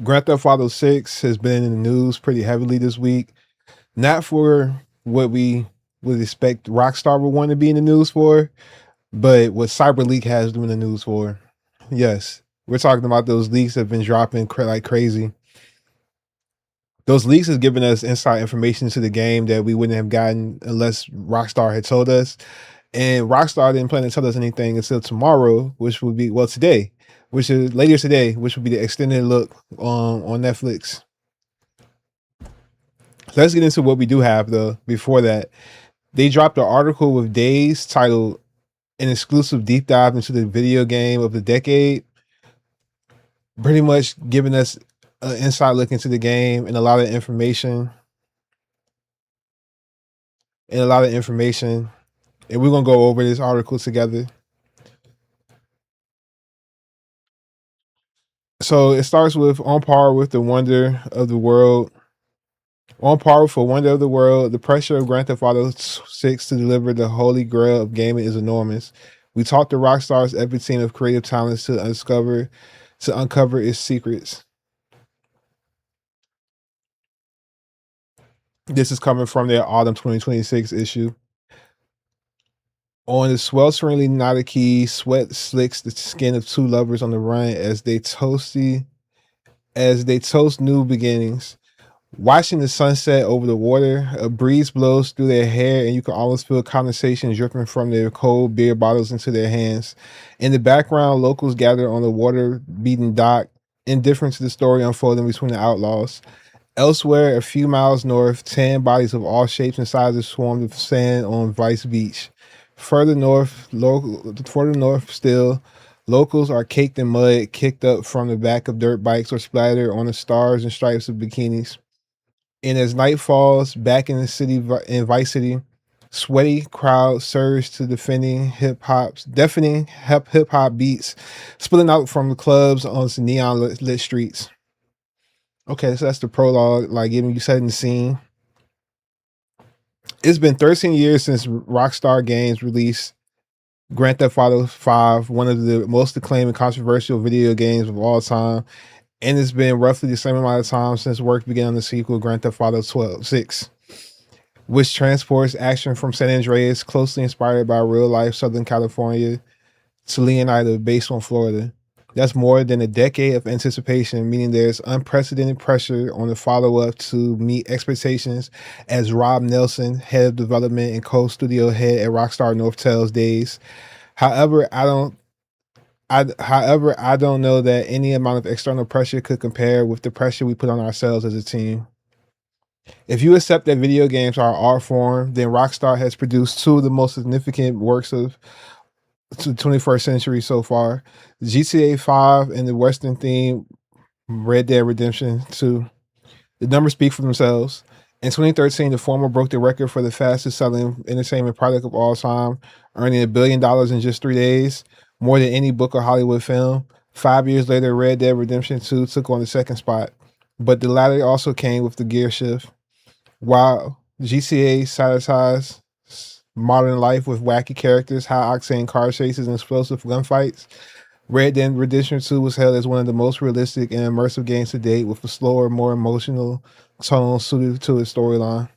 Grand Theft Auto 6 has been in the news pretty heavily this week. Not for what we would expect Rockstar would want to be in the news for, but what CyberLeak has been in the news for. Yes, we're talking about those leaks that have been dropping like crazy. Those leaks has given us inside information to the game that we wouldn't have gotten unless Rockstar had told us. And Rockstar didn't plan to tell us anything until tomorrow, which would be today, which is later today, which would be the extended look on Netflix. Let's get into what we do have though. Before that, they dropped an article with Dazed titled "An Exclusive Deep Dive into the Video Game of the Decade," pretty much giving us an inside look into the game and a lot of information. And we're gonna go over this article together. So it starts with on par with the wonder of the world. On par with the wonder of the world, the pressure of Grand Theft Auto 6 to deliver the holy grail of gaming is enormous. We talked to Rockstar's epic team of creative talents to uncover its secrets. This is coming from their autumn 2026 issue. On the swelteringly knotted key, sweat slicks the skin of two lovers on the run as they toast new beginnings. Watching the sunset over the water, a breeze blows through their hair, and you can almost feel condensation dripping from their cold beer bottles into their hands. In the background, locals gather on the water-beaten dock, indifferent to the story unfolding between the outlaws. Elsewhere, a few miles north, tan bodies of all shapes and sizes swarm the sand on Vice Beach. Further north still, locals are caked in mud, kicked up from the back of dirt bikes, or splattered on the stars and stripes of bikinis. And as night falls, back in the city, in Vice City, sweaty crowds surge to deafening hip hop beats, spilling out from the clubs onto neon lit streets. Okay, so that's the prologue, like giving you setting the scene. It's been 13 years since Rockstar Games released Grand Theft Auto 5, one of the most acclaimed and controversial video games of all time. And it's been roughly the same amount of time since work began on the sequel, Grand Theft Auto 6, which transports action from San Andreas, closely inspired by real life Southern California, to Leonida, based on Florida. That's more than a decade of anticipation, meaning there's unprecedented pressure on the follow up to meet expectations, as Rob Nelson, head of development and co studio head at Rockstar North tells Days. However, I don't know that any amount of external pressure could compare with the pressure we put on ourselves as a team. If you accept that video games are art form, then Rockstar has produced two of the most significant works of the 21st century so far: GTA 5 and the Western theme Red Dead Redemption 2. The numbers speak for themselves. In 2013, the former broke the record for the fastest selling entertainment product of all time, earning $1 billion in just 3 days, more than any book or Hollywood film. 5 years later, Red Dead Redemption 2 took on the second spot, but the latter also came with the gear shift. While GTA satirized modern life with wacky characters, high octane car chases, and explosive gunfights, Red Dead Redemption 2 was hailed as one of the most realistic and immersive games to date, with a slower, more emotional tone suited to its storyline.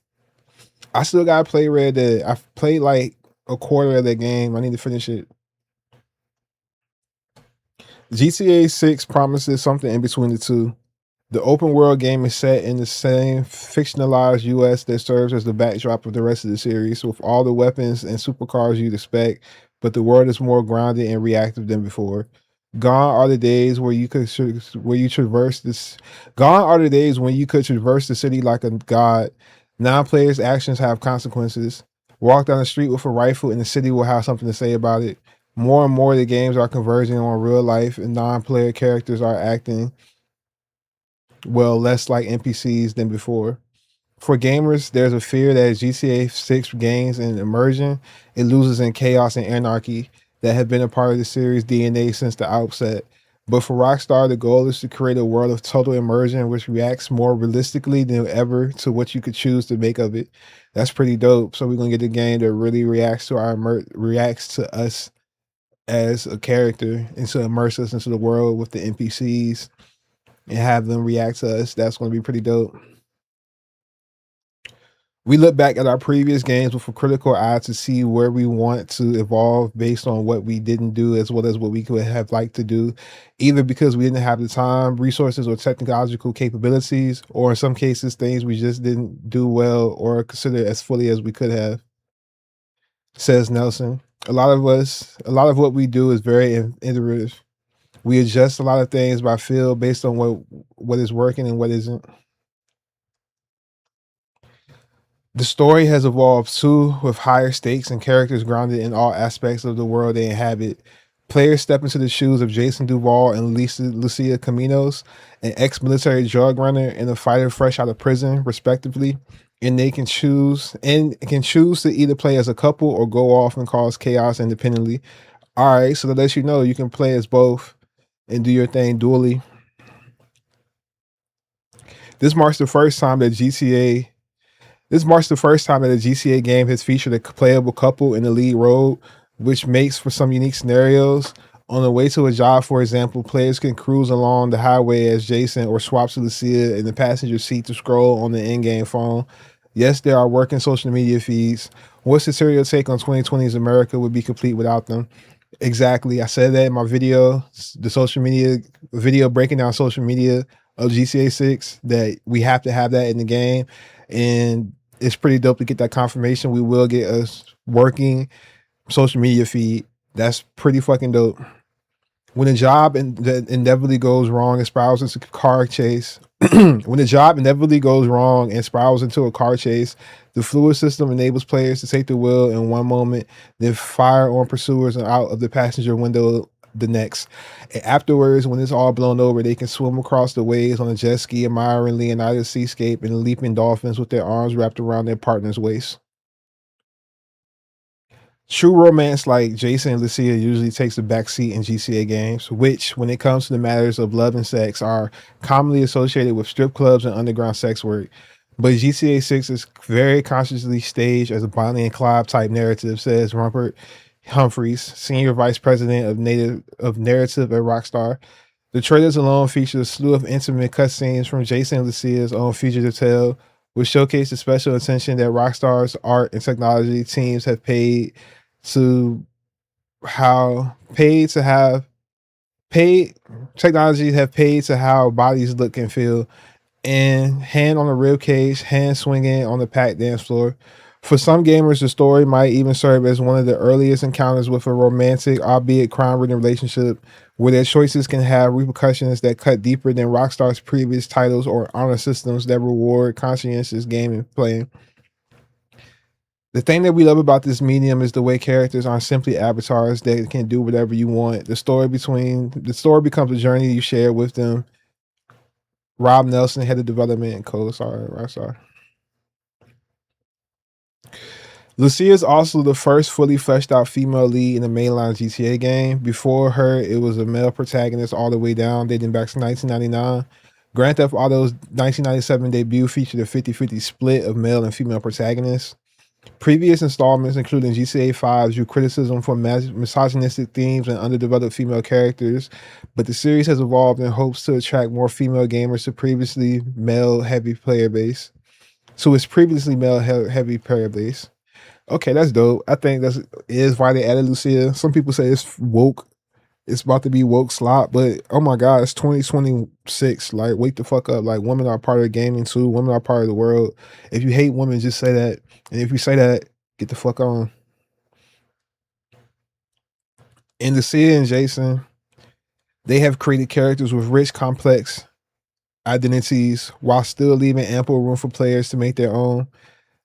I still gotta play Red Dead. I've played like a quarter of that game. I need to finish it. GTA 6 promises something in between the two. The open world game is set in the same fictionalized US that serves as the backdrop of the rest of the series, with all the weapons and supercars you'd expect, but the world is more grounded and reactive than before. Gone are the days where you could where you traverse this. Gone are the days when you could traverse the city like a god. Non-players' actions have consequences. Walk down the street with a rifle, and the city will have something to say about it. More and more, the games are converging on real life, and non-player characters are acting less like NPCs than before. For gamers, there's a fear that as GTA 6 gains in immersion, it loses in chaos and anarchy that have been a part of the series' DNA since the outset. But for Rockstar, the goal is to create a world of total immersion which reacts more realistically than ever to what you could choose to make of it. That's pretty dope. So we're gonna get a game that really reacts to us as a character and to immerse us into the world with the NPCs and have them react to us. That's going to be pretty dope. We look back at our previous games with a critical eye to see where we want to evolve based on what we didn't do as well as what we could have liked to do, either because we didn't have the time, resources, or technological capabilities, or in some cases, things we just didn't do well or consider as fully as we could have, says Nelson. A lot of what we do is very iterative. We adjust a lot of things by feel based on what is working and what isn't. The story has evolved too, with higher stakes and characters grounded in all aspects of the world they inhabit. Players step into the shoes of Jason Duval and Lucia Caminos, an ex-military drug runner and a fighter fresh out of prison, respectively, and they can choose to either play as a couple or go off and cause chaos independently. All right, so that lets you know you can play as both and do your thing dually. This marks the first time that GTA This marks the first time that a GTA game has featured a playable couple in the lead role, which makes for some unique scenarios. On the way to a job, for example, players can cruise along the highway as Jason or swap to Lucia in the passenger seat to scroll on the in-game phone. Yes, there are working social media feeds. What's the serial take on 2020's America would be complete without them? Exactly. I said that in my video, the social media video breaking down social media of GTA 6, that we have to have that in the game. And it's pretty dope to get that confirmation. We will get a working social media feed. That's pretty fucking dope. When a job inevitably goes wrong and spirals into a car chase, when the job inevitably goes wrong and spirals into a car chase, the fluid system enables players to take the wheel in one moment, then fire on pursuers and out of the passenger window the next. And afterwards, when it's all blown over, they can swim across the waves on a jet ski, admiring Leonida's seascape and leaping dolphins with their arms wrapped around their partner's waist. True romance like Jason and Lucia usually takes a backseat in GTA games, which, when it comes to the matters of love and sex, are commonly associated with strip clubs and underground sex work. But GTA 6 is very consciously staged as a Bonnie and Clyde type narrative, says Rupert Humphreys, Senior Vice President of Narrative at Rockstar. The trailers alone feature a slew of intimate cutscenes from Jason and Lucia's own Fugitive Tale, which showcase the special attention that Rockstar's art and technology teams have to paid to have paid technologies have paid to how bodies look and feel, and hand on the rib cage, hand swinging on the packed dance floor. For some gamers, the story might even serve as one of the earliest encounters with a romantic, albeit crime-ridden relationship, where their choices can have repercussions that cut deeper than Rockstar's previous titles or honor systems that reward conscientious gaming playing. The thing that we love about this medium is the way characters aren't simply avatars that can do whatever you want. The story becomes a journey you share with them. Rob Nelson, head of development and co-star Rockstar. Lucia is also the first fully fleshed out female lead in the mainline GTA game. Before her, it was a male protagonist all the way down, dating back to 1999. Grand Theft Auto's 1997 debut featured a 50-50 split of male and female protagonists. Previous installments, including GTA 5, drew criticism for misogynistic themes and underdeveloped female characters, but the series has evolved in hopes to attract more female gamers to previously male-heavy player base. Okay, that's dope. I think that's is why they added Lucia. Some people say it's woke. It's about to be woke slop, but oh my god, it's 2026. Like, wake the fuck up. Like, women are part of the gaming too. Women are part of the world. If you hate women, just say that. And if you say that, get the fuck on. In Lucia and Jason, they have created characters with rich, complex identities while still leaving ample room for players to make their own.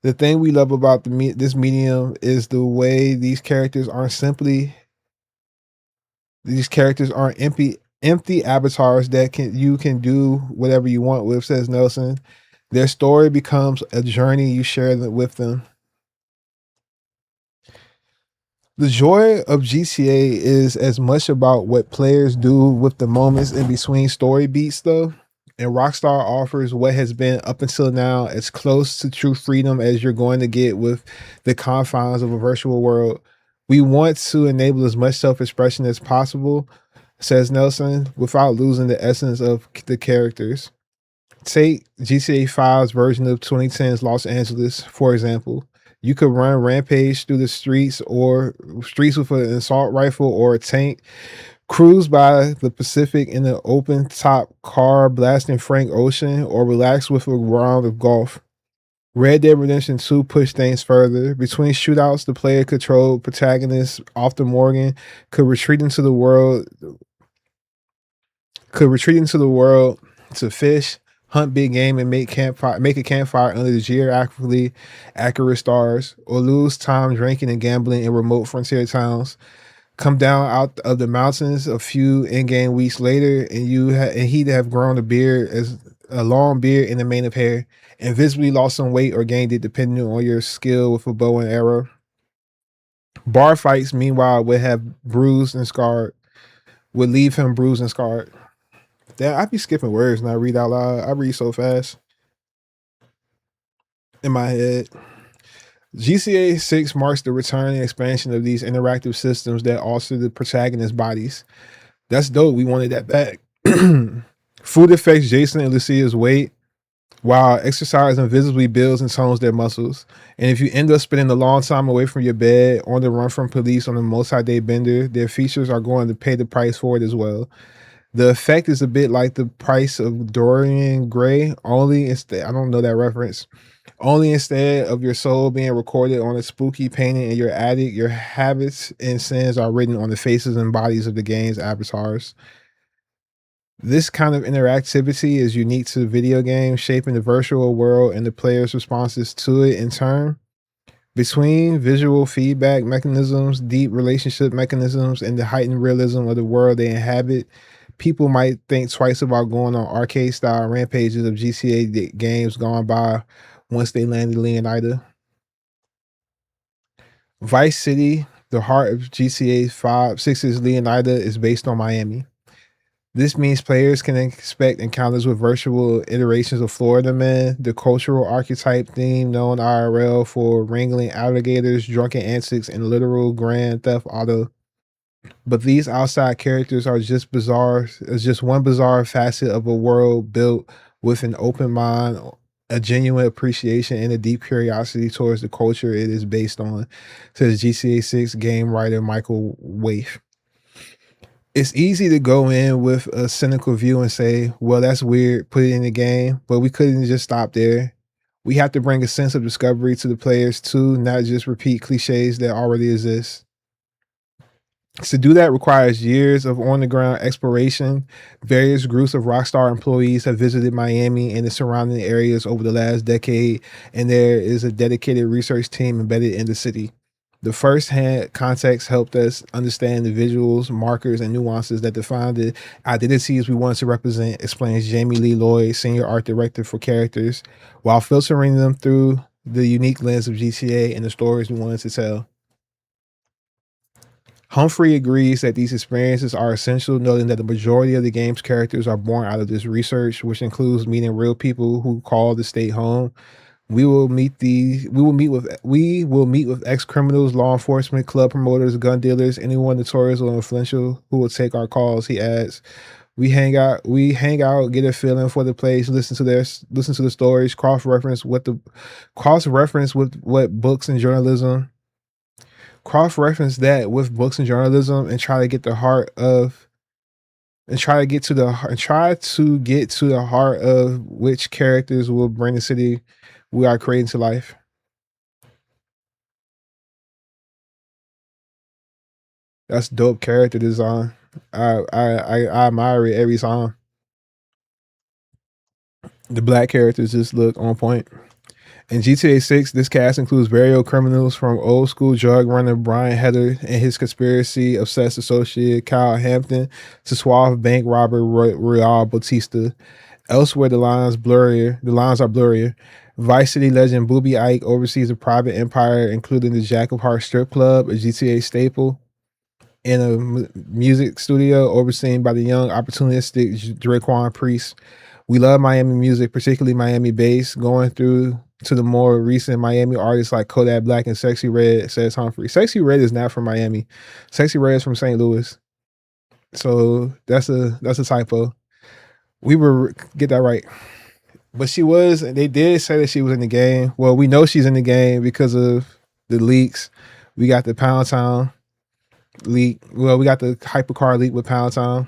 The thing we love about this medium is the way these characters aren't empty avatars that you can do whatever you want with, says Nelson. Their story becomes a journey you share with them. The joy of GTA is as much about what players do with the moments in between story beats, though. And Rockstar offers what has been up until now as close to true freedom as you're going to get with the confines of a virtual world. We want to enable as much self expression as possible. says Nelson, without losing the essence of the characters. Take GTA 5's version of 2010's Los Angeles, for example. You could run rampage through the streets with an assault rifle or a tank, cruise by the Pacific in an open top car blasting Frank Ocean, or relax with a round of golf. Red Dead Redemption 2 pushed things further. Between shootouts, the player controlled protagonist Arthur Morgan could retreat into the world to fish, hunt big game, and make a campfire under the geographically accurate stars, or lose time drinking and gambling in remote frontier towns. Come down out of the mountains a few in-game weeks later, and he'd have grown a long beard and a mane of hair, and visibly lost some weight or gained it depending on your skill with a bow and arrow. Bar fights, meanwhile, would leave him bruised and scarred. That I be skipping words and I read out loud. I read so fast in my head. GTA 6 marks the return and expansion of these interactive systems that alter the protagonist's bodies. That's dope. We wanted that back. Food affects Jason and Lucia's weight, while exercise invisibly builds and tones their muscles. And if you end up spending a long time away from your bed, on the run from police on a multi-day bender, their features are going to pay the price for it as well. The effect is a bit like the price of Dorian Gray, only instead, I don't know that reference. Only instead of your soul being recorded on a spooky painting in your attic, your habits and sins are written on the faces and bodies of the game's avatars. This kind of interactivity is unique to video games, shaping the virtual world and the player's responses to it in turn. Between visual feedback mechanisms, deep relationship mechanisms, and the heightened realism of the world they inhabit, people might think twice about going on arcade style rampages of GTA games gone by once they landed Leonida. Vice City, the heart of GTA 6's Leonida, is based on Miami. This means players can expect encounters with virtual iterations of Florida Man, the cultural archetype theme known IRL for wrangling alligators, drunken antics, and literal Grand Theft Auto. But these outside characters are just one bizarre facet of a world built with an open mind, a genuine appreciation, and a deep curiosity towards the culture it is based on, says GTA 6 game writer Michael Waif. It's easy to go in with a cynical view and say, well, that's weird, put it in the game, but we couldn't just stop there. We have to bring a sense of discovery to the players too, not just repeat cliches that already exist. To do that requires years of on the ground exploration. Various groups of Rockstar employees have visited Miami and the surrounding areas over the last decade, and there is a dedicated research team embedded in the city. The first hand context helped us understand the visuals, markers, and nuances that define the identities we wanted to represent, explains Jamie Lee Lloyd, senior art director for characters, while filtering them through the unique lens of GTA and the stories we wanted to tell. Humphrey agrees that these experiences are essential, noting that the majority of the game's characters are born out of this research, which includes meeting real people who call the state home. We will meet with ex-criminals, law enforcement, club promoters, gun dealers, anyone notorious or influential who will take our calls, he adds. We hang out, get a feeling for the place, listen to the stories, cross-reference with what books and journalism cross-reference that with books and journalism, and try to get the heart of and try to get to the heart of which characters will bring the city we are creating to life. That's dope character design. I admire it every time. The black characters just look on point. In GTA 6, this cast includes various criminals from old school drug runner Brian Heather and his conspiracy obsessed associate Kyle Hampton to suave bank robber Royale Bautista. Elsewhere, the lines are blurrier. Vice City legend Booby Ike oversees a private empire, including the Jack of Hearts strip club, a GTA staple, and a music studio overseen by the young opportunistic Draquan Priest. We love Miami music, particularly Miami bass, going through to the more recent Miami artists like Kodak Black and Sexy Red, says Humphrey. Sexy Red is not from Miami. Sexy Red is from St. Louis. So that's a typo. We were get that right. But she was, they did say that she was in the game. Well, we know she's in the game because of the leaks. We got the Pound Town leak. Well, we got the hypercar leak with Pound Town.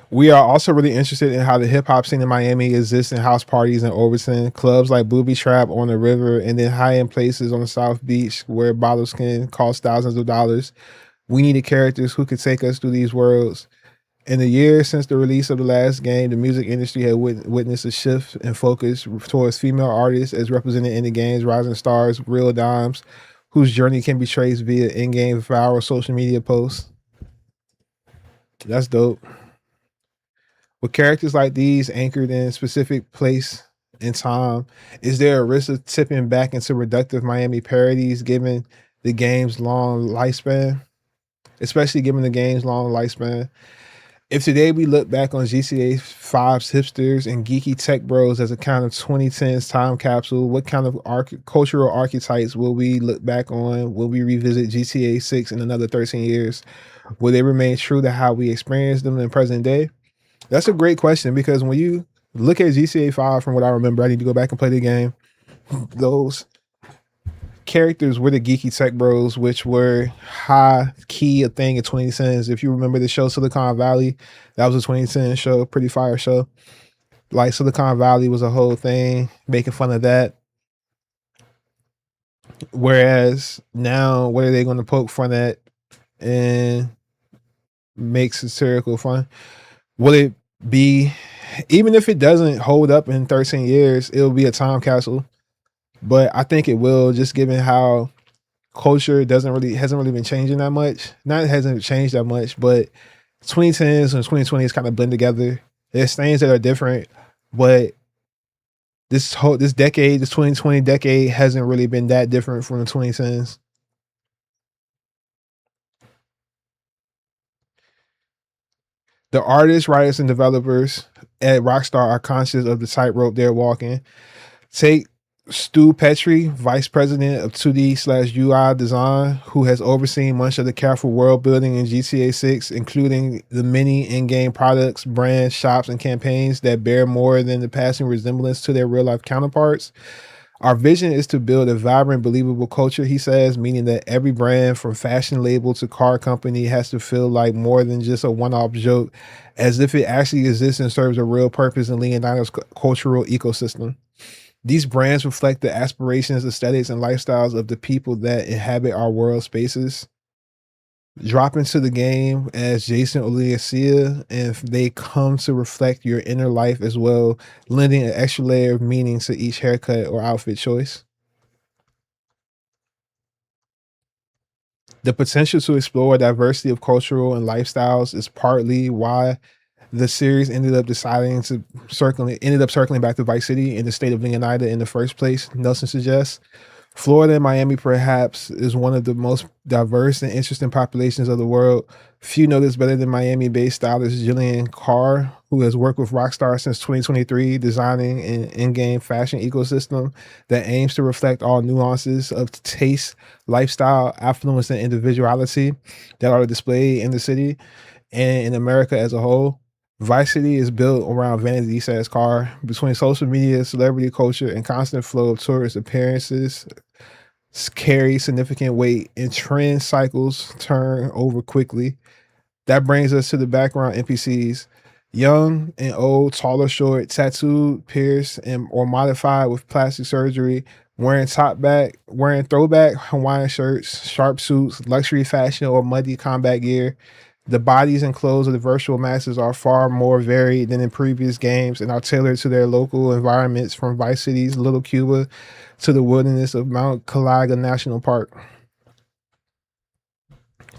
We are also really interested in how the hip hop scene in Miami exists in house parties in Overton, clubs like Booby Trap on the river, and then high end places on the South Beach where bottles can cost thousands of dollars. We needed characters who could take us through these worlds. In the years since the release of the last game, the music industry had witnessed a shift in focus towards female artists as represented in the game's rising stars, real dimes, whose journey can be traced via in-game viral social media posts. That's dope. With characters like these anchored in a specific place and time, is there a risk of tipping back into reductive Miami parodies given the game's long lifespan? Especially given the game's long lifespan. If today we look back on GTA 5's hipsters and geeky tech bros as a kind of 2010s time capsule, what kind of cultural archetypes will we look back on when we revisit GTA 6 in another 13 years? Will they remain true to how we experience them in present day? That's a great question because when you look at GTA 5, from what I remember, I need to go back and play the game. Those characters were the geeky tech bros, which were high key a thing in 2010s. If you remember the show Silicon Valley, that was a 2010 show, pretty fire show. Like Silicon Valley was a whole thing, making fun of that. Whereas now, what are they going to poke fun at and make satirical fun? Will it be, even if it doesn't hold up in 13 years, it'll be a time capsule. But I think it will, just given how culture hasn't really been changing that much. Not it hasn't changed that much, but 2010s and 2020s kind of blend together. There's things that are different, but this decade, this 2020 decade, hasn't really been that different from the 2010s. The artists, writers, and developers at Rockstar are conscious of the tightrope they're walking. Take Stu Petrie, Vice President of 2D/UI Design, who has overseen much of the careful world building in GTA 6, including the many in-game products, brands, shops, and campaigns that bear more than the passing resemblance to their real-life counterparts. Our vision is to build a vibrant, believable culture, he says, meaning that every brand from fashion label to car company has to feel like more than just a one-off joke, as if it actually exists and serves a real purpose in Leonardo's cultural ecosystem. These brands reflect the aspirations, aesthetics, and lifestyles of the people that inhabit our world spaces. Drop into the game as Jason Oleasia, and they come to reflect your inner life as well, lending an extra layer of meaning to each haircut or outfit choice. The potential to explore a diversity of cultural and lifestyles is partly why the series ended up circling back to Vice City in the state of Leonida in the first place, Nelson suggests. Florida and Miami perhaps is one of the most diverse and interesting populations of the world. Few know this better than Miami-based stylist Jillian Carr, who has worked with Rockstar since 2023, designing an in-game fashion ecosystem that aims to reflect all nuances of taste, lifestyle, affluence, and individuality that are displayed in the city and in America as a whole. Vice City is built around Vanity, says Carr. Between social media, celebrity culture, and constant flow of tourist appearances, carry significant weight, and trend cycles turn over quickly. That brings us to the background NPCs. Young and old, tall or short, tattooed, pierced, and or modified with plastic surgery, wearing throwback Hawaiian shirts, sharp suits, luxury fashion, or muddy combat gear. The bodies and clothes of the virtual masses are far more varied than in previous games and are tailored to their local environments, from Vice City's Little Cuba to the wilderness of Mount Calaga National Park.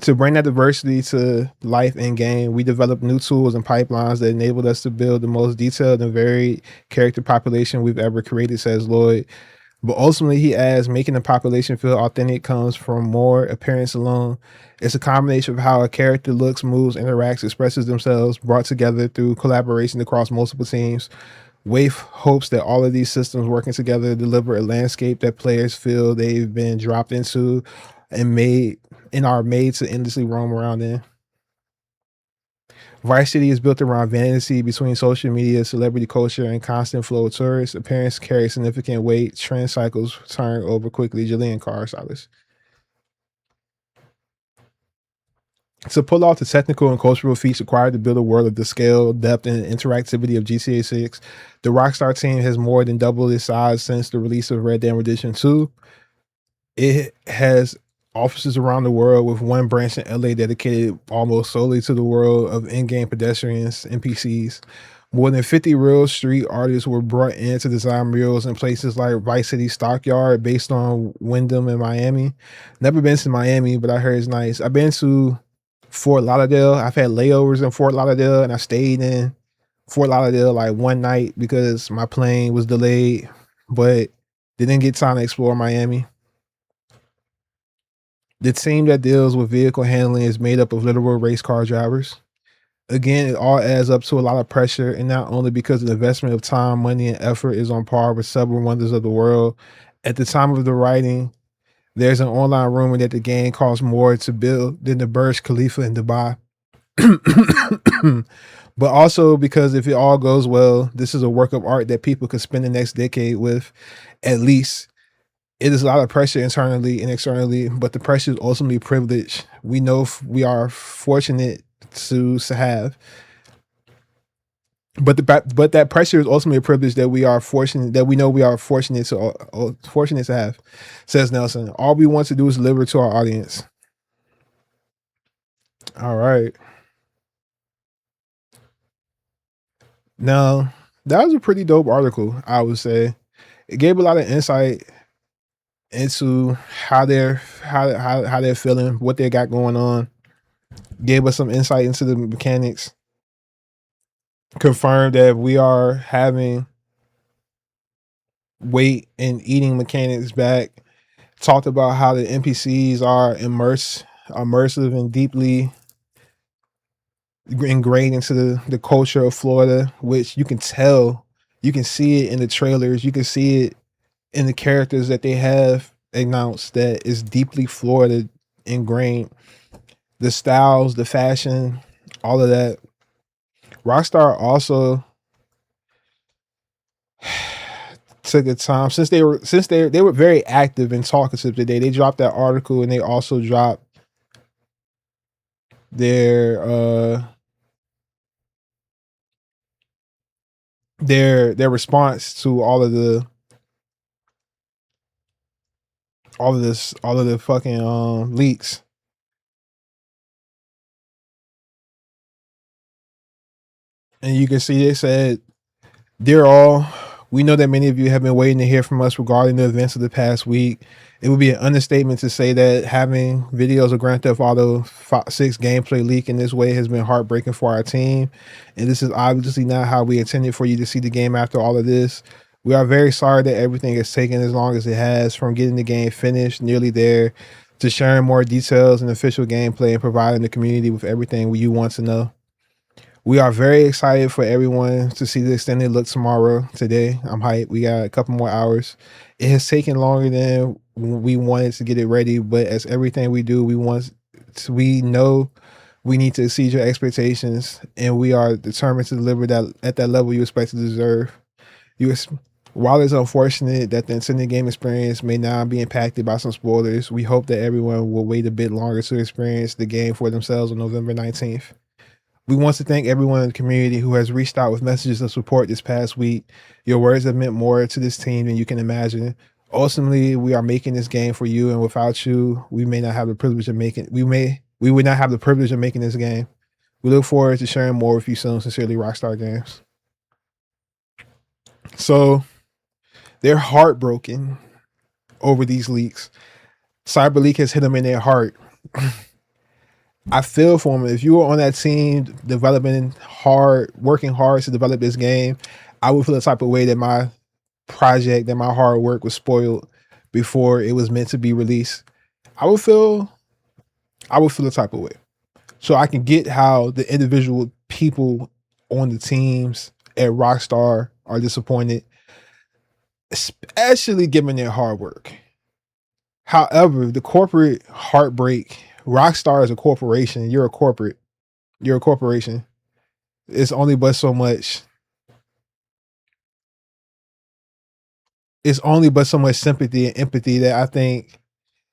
To bring that diversity to life in game, we developed new tools and pipelines that enabled us to build the most detailed and varied character population we've ever created, says Lloyd. But ultimately, he adds, making the population feel authentic comes from more appearance alone. It's a combination of how a character looks, moves, interacts, expresses themselves, brought together through collaboration across multiple teams. Waif hopes that all of these systems working together deliver a landscape that players feel they've been dropped into, and are made to endlessly roam around in. Vice City is built around vanity between social media, celebrity culture, and constant flow of tourists. Appearance carry significant weight. Trend cycles turn over quickly. Jillian Carr, Silas. To pull off the technical and cultural feats required to build a world of the scale, depth, and interactivity of GTA 6, the Rockstar team has more than doubled its size since the release of Red Dead Redemption 2. It has offices around the world with one branch in LA dedicated almost solely to the world of in-game pedestrians, NPCs. More than 50 real street artists were brought in to design murals in places like Vice City Stockyard, based on Wyndham in Miami. Never been to Miami, but I heard it's nice. I've been to Fort Lauderdale. I've had layovers in Fort Lauderdale, and I stayed in Fort Lauderdale like one night because my plane was delayed, but didn't get time to explore Miami. The team that deals with vehicle handling is made up of literal race car drivers. Again, it all adds up to a lot of pressure, and not only because the investment of time, money, and effort is on par with several wonders of the world. At the time of the writing, there's an online rumor that the game costs more to build than the Burj Khalifa in Dubai. But also because if it all goes well, this is a work of art that people could spend the next decade with, at least. It is a lot of pressure internally and externally, but the pressure is ultimately privilege. We know we are fortunate to have, but that pressure is ultimately a privilege that we are fortunate that we know we are fortunate to have. Says Nelson. All we want to do is deliver to our audience. All right. Now that was a pretty dope article, I would say. It gave a lot of insight into how they're feeling, what they got going on. Gave us some insight into the mechanics. Confirmed that we are having weight and eating mechanics back. Talked about how the NPCs are immersive and deeply ingrained into the culture of Florida, which you can tell. You can see it in the trailers. You can see it in the characters that they have announced that is deeply Florida ingrained. The styles, the fashion, all of that. Rockstar also took the time, since they were very active and talkative today. They dropped that article, and they also dropped their response to all of the fucking leaks. And you can see they said, "Dear all, we know that many of you have been waiting to hear from us regarding the events of the past week. It would be an understatement to say that having videos of Grand Theft Auto 6 gameplay leak in this way has been heartbreaking for our team, and this is obviously not how we intended for you to see the game after all of this. We are very sorry that everything has taken as long as it has, from getting the game finished, nearly there, to sharing more details and official gameplay and providing the community with everything you want to know. We are very excited for everyone to see the extended look today. I'm hyped. We got a couple more hours. It has taken longer than we wanted to get it ready, but as everything we do, we know we need to exceed your expectations, and we are determined to deliver that at that level you expect to deserve. While it's unfortunate that the intended game experience may now be impacted by some spoilers, we hope that everyone will wait a bit longer to experience the game for themselves on November 19th. We want to thank everyone in the community who has reached out with messages of support this past week. Your words have meant more to this team than you can imagine. Ultimately, we are making this game for you, and without you, we would not have the privilege of making this game. We look forward to sharing more with you soon. Sincerely, Rockstar Games. So they're heartbroken over these leaks. CyberLeak has hit them in their heart. I feel for them. If you were on that team working hard to develop this game, I would feel the type of way that my hard work was spoiled before it was meant to be released. I would feel the type of way. So I can get how the individual people on the teams at Rockstar are disappointed, especially given their hard work. However, the corporate heartbreak, Rockstar is a corporation. You're a corporate. You're a corporation. It's only but so much. It's only but so much sympathy and empathy that I think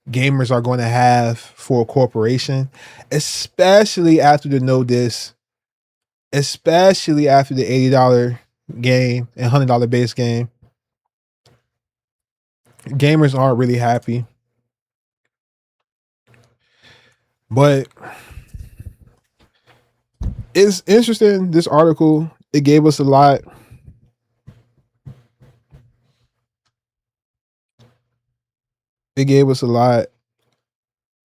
gamers are going to have for a corporation, especially after the no diss, especially after the $80 game and $100 base game. Gamers aren't really happy. But it's interesting, this article, it gave us a lot. It gave us a lot.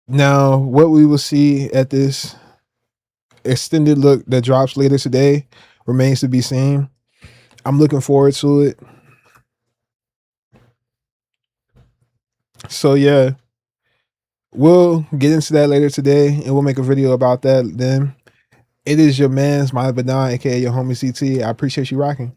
Now, what we will see at this extended look that drops later today remains to be seen. I'm looking forward to it. So yeah, we'll get into that later today and we'll make a video about that then. It is your man's my Badan, aka your homie CT. I appreciate you rocking.